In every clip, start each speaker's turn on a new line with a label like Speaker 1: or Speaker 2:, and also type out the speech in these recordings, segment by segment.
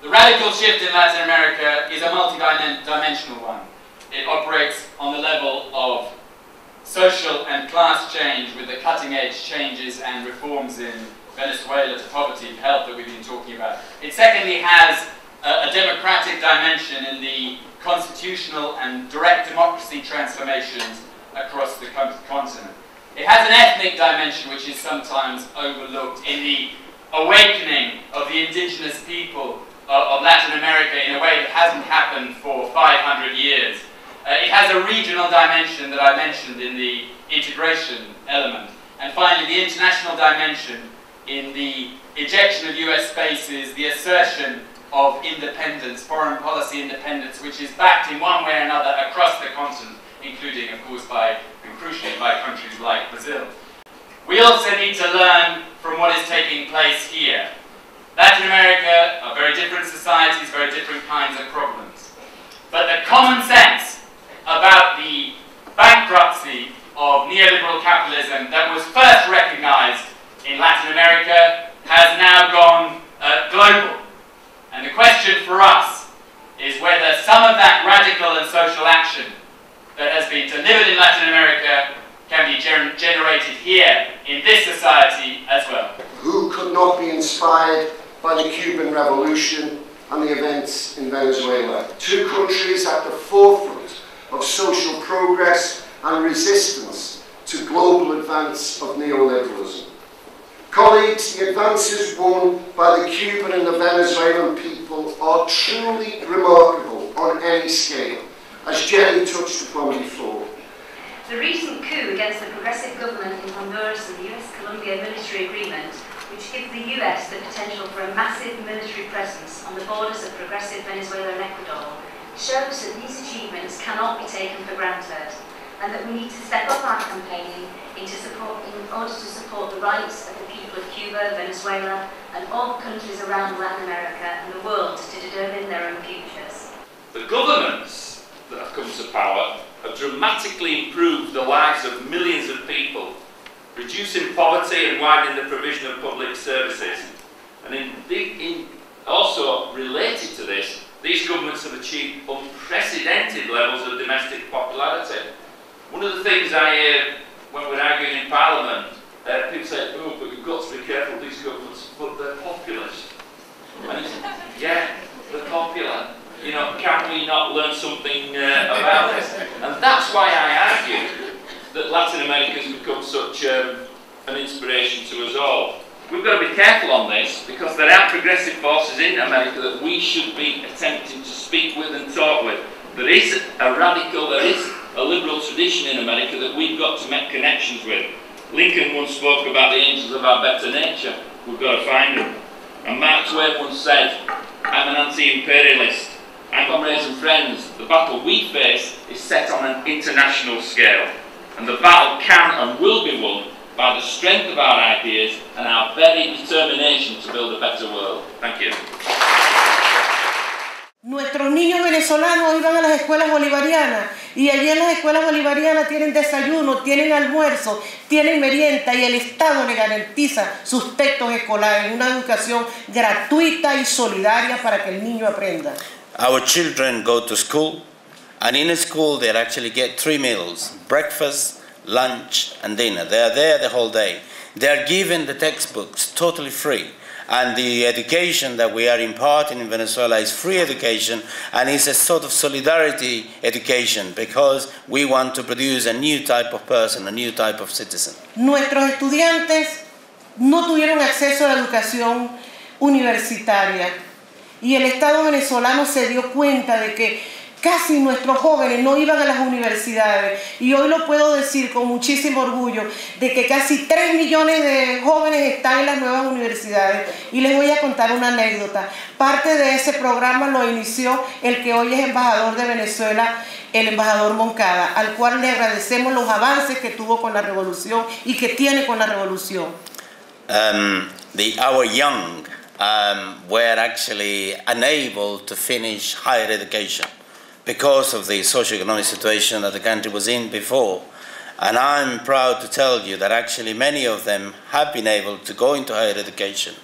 Speaker 1: The radical shift in Latin America is a multi-dimensional one. It operates on the level of social and class change with the cutting-edge changes and reforms in Venezuela to poverty and health that we've been talking about. It secondly has a democratic dimension in the constitutional and direct democracy transformations across the continent. It has an ethnic dimension which is sometimes overlooked in the awakening of the indigenous people of Latin America in a way that hasn't happened for 500 years. It has a regional dimension that I mentioned in the integration element. And finally, the international dimension in the ejection of US bases, the assertion of independence, foreign policy independence, which is backed in one way or another across the continent, including, of course, crucially by countries like Brazil. We also need to learn from what is taking place here. Latin America are very different societies, very different kinds of problems. But the common sense about the bankruptcy of neoliberal capitalism that was first recognized in Latin America has now gone global. And the question for us is whether some of that radical and social action that has been delivered in Latin America can be generated here in this society as well.
Speaker 2: Who could not be inspired by the Cuban Revolution and the events in Venezuela? Two countries at the forefront of social progress and resistance to global advance of neoliberalism. Colleagues, the advances won by the Cuban and the Venezuelan people are truly remarkable on any scale, as Jenny touched upon before.
Speaker 3: The recent coup against the progressive government in Honduras and the US-Colombia military agreement, which gives the US the potential for a massive military presence on the borders of progressive Venezuela and Ecuador, shows that these achievements cannot be taken for granted, and that we need to step up our campaigning in order to support the rights of the people of Cuba, Venezuela, and all the countries around Latin America and the world to determine their own futures.
Speaker 4: The governments that have come to power have dramatically improved the lives of millions of people, reducing poverty and widening the provision of public services. And also related to this, these governments have achieved unprecedented levels of domestic popularity. One of the things I hear when we're arguing in Parliament, people say, oh, but you've got to be careful with these governments, but they're populist. And yeah, they're popular. You know, can we not learn something about this? And that's why I argue that Latin America has become such an inspiration to us all. We've got to be careful on this, because there are progressive forces in America that we should be attempting to speak with and talk with. There is a radical, there is a liberal tradition in America that we've got to make connections with. Lincoln once spoke about the angels of our better nature. We've got to find them. And Mark Twain once said, I'm an anti-imperialist. And comrades and friends, the battle we face is set on an international scale. And the battle can and will be won by the strength of our ideas and our very determination to build a better world. Thank you.
Speaker 5: Nuestros niños venezolanos iban a las escuelas bolivarianas y allí en las escuelas bolivarianas tienen desayuno, tienen almuerzo, tienen merienda y el Estado le garantiza sus textos escolares, una educación gratuita y solidaria para que el niño aprenda.
Speaker 6: Our children go to school, and in school they actually get 3 meals, breakfast, lunch and dinner. They are there the whole day. They are given the textbooks totally free. And the education that we are imparting in Venezuela is free education, and it's a sort of solidarity education, because we want to produce a new type of person, a new type of citizen.
Speaker 5: Nuestros estudiantes no tuvieron acceso a la educación universitaria y el Estado venezolano se dio cuenta de que casi nuestros jóvenes no iban a las universidades, y hoy lo puedo decir con muchísimo orgullo de que casi 3 millones de jóvenes están en las nuevas universidades. Y les voy a contar una anécdota. Parte de ese programa lo inició el que hoy es embajador de Venezuela, el embajador Moncada, al cual le agradecemos los avances que tuvo con la revolución y que tiene con la revolución.
Speaker 6: Our young were actually unable to finish higher education because of the socio-economic situation that the country was in before. And I'm proud to tell you that actually many of them have been able to go into higher education.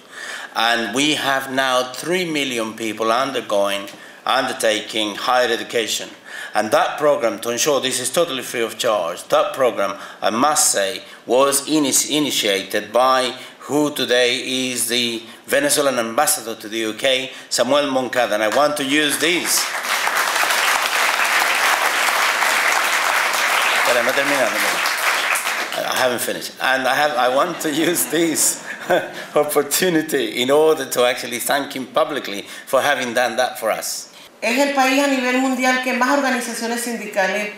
Speaker 6: And we have now 3 million people undertaking higher education. And that program, to ensure this is totally free of charge, that program, I must say, was initiated by who today is the Venezuelan ambassador to the UK, Samuel Moncada. And I want to use this. I haven't finished. And I want to use this opportunity in order to actually thank him publicly for having done that for us.
Speaker 5: Es el país a nivel mundial que más organizaciones sindicales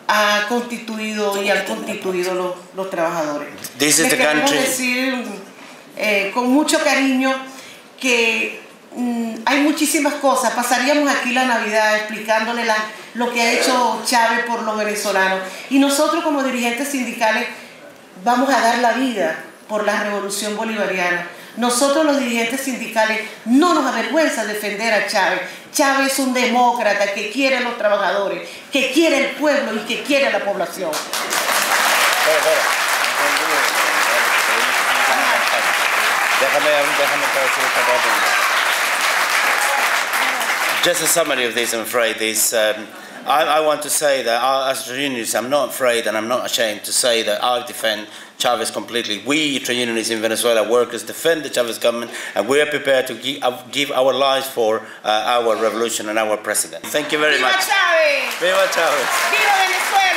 Speaker 5: ha constituido y han constituido los trabajadores.
Speaker 6: This is
Speaker 5: Les
Speaker 6: the
Speaker 5: queremos
Speaker 6: country.
Speaker 5: decir con mucho cariño que hay muchísimas cosas. Pasaríamos aquí la Navidad explicándole lo que ha hecho Chávez por los venezolanos. Y nosotros como dirigentes sindicales vamos a dar la vida por la revolución bolivariana. Nosotros los dirigentes sindicales no nos avergüenza defender a Chávez. Chávez es un demócrata que quiere a los trabajadores, que quiere el pueblo y que quiere a la población.
Speaker 6: Just a summary of this, I'm afraid, is I want to say that as trade unionists, I'm not afraid and I'm not ashamed to say that I defend Chavez completely. We, trade unionists in Venezuela, workers, defend the Chavez government, and we are prepared to give our lives for our revolution and our president. Thank you very much.
Speaker 5: ¡Viva Chávez!
Speaker 6: Viva Chavez!
Speaker 5: ¡Viva Venezuela!